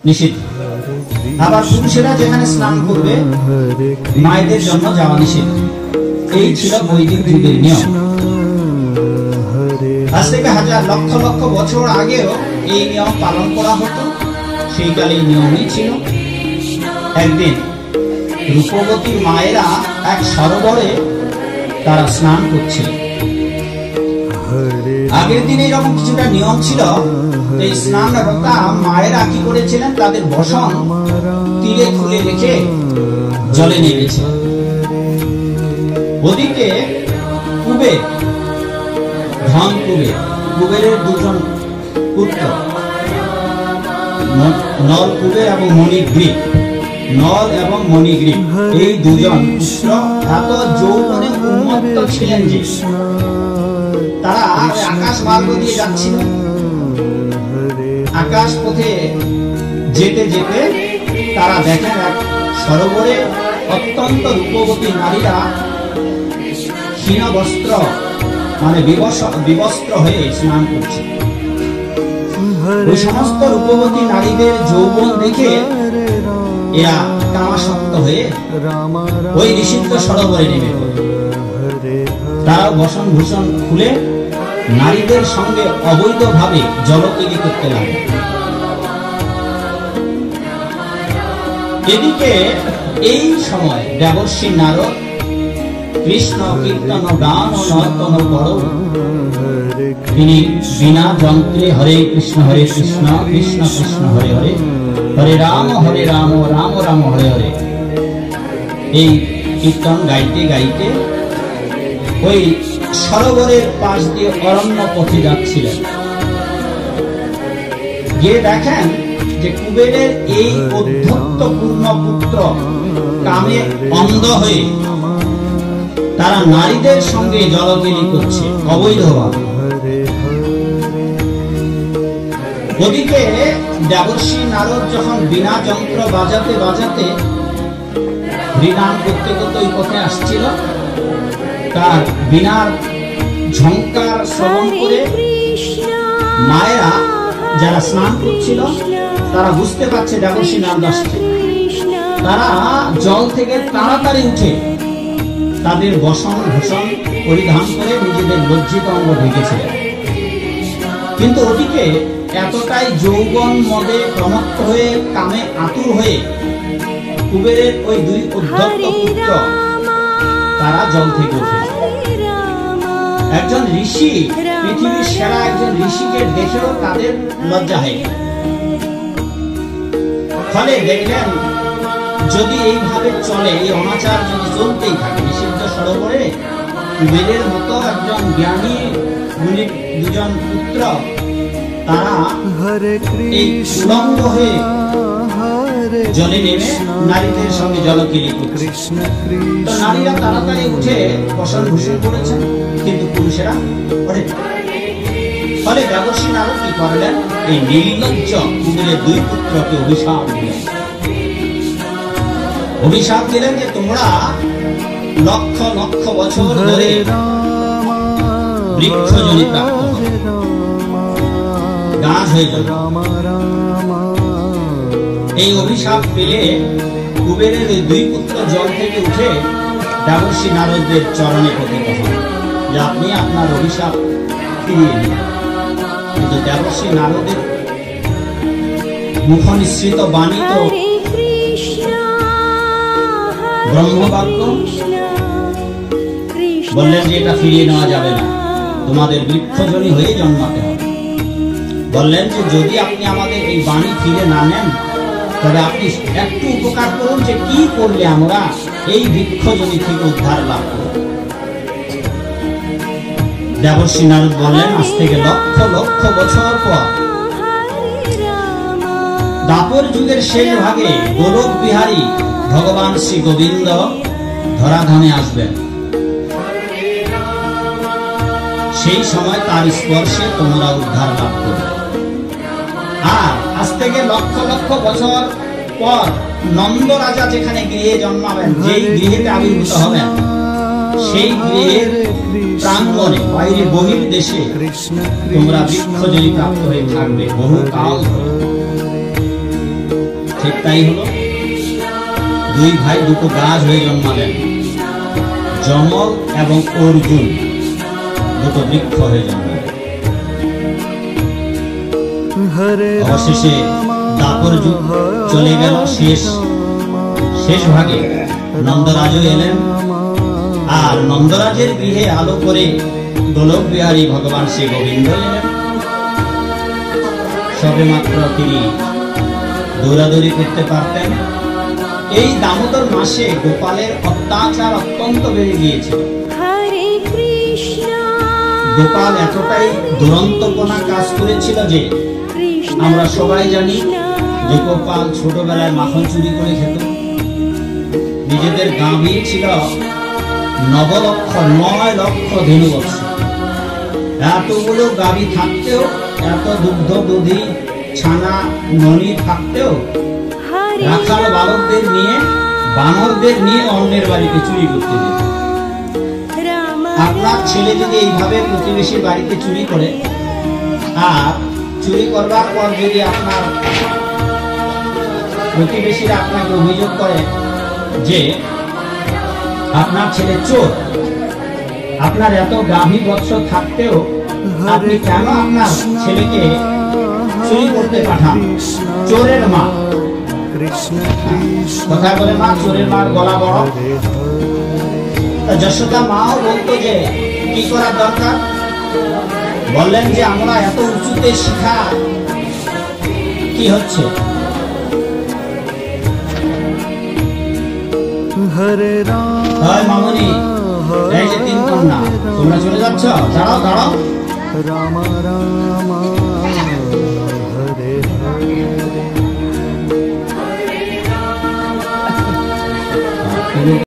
নিষিদ্ধ। আবার পুরুষেরা যেখানে স্নান করবে মায়েদের জন্য যাওয়া নিষিদ্ধ। এই ছিল বৈদিক যুগের নিয়ম। আজ থেকে হাজার লক্ষ লক্ষ বছর আগেও এই নিয়ম পালন করা হতো। সেই কালে এই নিয়মই ছিল। একদিন রূপবতী মায়েরা এক সরোবরে তারা স্নান করছিল। আগের দিনে এরকম কিছুটা নিয়ম ছিল। এই স্নানরতা মায়েরা কি করেছিলেন, তাদের বসন তীরে খুলে রেখে জলে নেমেছে। ওদিকে কুবের, ধন কুবেরের দুজন পুত্র নল কুবের এবং মণিগ্রীব, নল এবং মণিগ্রীব, এই দুজন পুত্র এত যৌবনে উন্মত্ত ছিলেন যে তারা আকাশ মার্গ দিয়ে যাচ্ছিল। আকাশ পথে যেতে যেতে তারা দেখেন এক সরোবরে অত্যন্ত রূপবতী নারীরা ক্ষীণ বস্ত্র মানে বিবস্ত্র হয়ে স্নান করছে। ওই সমস্ত রূপবতী নারীদের যৌবন দেখে এরা কামাসক্ত হয়ে ওই নিষিদ্ধ সরোবরে নেমে পড়ে। তারাও বসন ভূষণ খুলে নারীদের সঙ্গে অবৈধভাবে জলকেলি করতে লাগে। এদিকে এই সময় দেবর্ষী নারদ কৃষ্ণ কীর্তন গান ও নর্তন করো। তিনি বিনা যন্ত্রে হরে কৃষ্ণ কৃষ্ণ কৃষ্ণ হরে হরে, হরে রাম রাম রাম হরে হরে, এই কীর্তন গাইতে গাইতে ওই সরোবরের পাশ দিয়ে অরণ্য পথে যাচ্ছিলেন। গিয়ে দেখেন যে কুবেরের এই অধ্যত্তপূর্ণ পুত্র কামে অন্ধ হয়ে তারা নারীদের সঙ্গে জলকেলি করছে অবৈধভাবে। ওদিকে দেবর্ষী নারদ যখন বিনা যন্ত্র বাজাতে বাজাতে হরিনাম করতে করতে ওই পথে আসছিল, তার বিনার ঝংকার শ্রবণ করে মায়েরা যারা স্নান করছিল তারা বুঝতে পারছে দেবর্ষী নারদ আসছে। তারা জল থেকে তাড়াতাড়ি উঠে তাদের বসন ভূষণ পরিধান করে নিজেদের লজ্জিত অঙ্গ ঢেকেছিলেন। কিন্তু ওদিকে এতটাই যৌবন মদে প্রমত্ত হয়ে কামে আতুর হয়ে কুবেরের ওই দুই উদ্ধত্ত পুত্র তারা জল থেকে উঠেছে। একজন ঋষি, পৃথিবীর সেরা একজন ঋষিকে দেখেও তাদের লজ্জা হয়। ফলে দেখলেন যদি এইভাবে চলে, এই অনাচার যদি চলতেই থাকে নিষিদ্ধ সরোবরে, কুবেরের মতো একজন জ্ঞানী মুনি দুজন পুত্র তারা এই উলঙ্গ হয়ে জলে নেমে নারীদের সঙ্গে জলকেলি করছে। তো নারীরা তাড়াতাড়ি উঠে বসন ভূষণ করেছেন, কিন্তু পুরুষেরা করে। ফলে দেবর্ষী নারদ কি করলেন, এই নির্লজ্জ কুবেরের দুই পুত্রকে অভিশাপ দিলেন। অভিশাপ দিলেন যে তোমরা লক্ষ লক্ষ বছর ধরে বৃক্ষজনি প্রাপ্ত হবে, গাছ হয়ে যাবে। এই অভিশাপ পেলে কুবেরের দুই পুত্র জল থেকে উঠে দেবর্ষী নারদের চরণে পতিত হন যে আপনি আপনার অভিশাপ ফিরিয়ে নিন। কিন্তু দেবর্ষী নারদের মুখ নিঃসৃত বাণী তো ব্রহ্মবাক্য। বললেন যে এটা ফিরিয়ে নেওয়া যাবে না, তোমাদের বৃক্ষজনী হয়ে জন্মাতে হবে। বললেন যে যদি আপনি আমাদের এই বাণী ফিরে না নেন তবে আপনি একটু উপকার করুন, যে কি করলে আমরা এই বৃক্ষজনী থেকে উদ্ধার লাভ করব। দেবর্ষী নারদ বললেন আজ থেকে লক্ষ লক্ষ বছর পর দ্বাপর যুগের শেষ ভাগে গোলক বিহারী ভগবান শ্রী গোবিন্দ ধরাধামে আসবেন। সেই সময় তার স্পর্শে তোমরা উদ্ধার লাভ করবে। আর আজ থেকে লক্ষ লক্ষ বছর পর নন্দ রাজা যেখানে গৃহে জন্মাবেন, যেই গৃহেতে আবির্ভূত হবেন, সেই গৃহের প্রাঙ্গণে বাইরে বহির্দেশে তোমরা বৃক্ষজনি প্রাপ্ত হয়ে থাকবে বহু কাল ধরে। ঠিক তাই হলো। দুই ভাই দুটো গাছ হয়ে জন্মালেন, যমল এবং অর্জুন দুটো বৃক্ষ হয়ে জন্মালেন। অবশেষে দাপর যুগ চলে গেল, শেষ ভাগে নন্দরাজও এলেন। আর নন্দরাজের গৃহে আলো করে গোলক বিহারী ভগবান শ্রী গোবিন্দ এলেন। সবে মাত্র তিনি দৌড়াদৌড়ি করতে পারতেন। এই দামোদর মাসে গোপালের অত্যাচার অত্যন্ত বেড়ে গিয়েছিল। গোপাল এতটাই দুরন্তপনা কাজ করেছিল যে আমরা সবাই জানি যে গোপাল ছোটবেলায় মাখন চুরি করে খেত। নিজেদের গাভী ছিল 9 লক্ষ ধেনুবৎস। এতগুলো গাভী থাকতেও, এত দুগ্ধ দধি ছানা ননি থাকতেও রাখাল বালকদের নিয়ে, বানরদের নিয়ে অন্যের বাড়িতে চুরি করতে যেত। আপনার ছেলে যদি এইভাবে প্রতিবেশীর বাড়িতে চুরি করে, আর চুরি করবার পর যদি আপনার প্রতিবেশীরা আপনাকে অভিযোগ করে যে আপনার ছেলে চোর, আপনার এত গাভী বৎস থাকতেও আপনি কেন আপনার ছেলেকে চুরি করতে পাঠান? চোরের মা, কথা বলে মা, চোরের মার গলা বড়। যশোদা মাও বলতো যে কি করার দরকার। বললেন যে আমরা এত উঁচুতে শিখা কি হচ্ছে? হয় মামনি, এই যে 3 কন্যা, তোমরা চলে যাচ্ছ? দাঁড়াও দাঁড়াও। রাম রাম হরে হরে।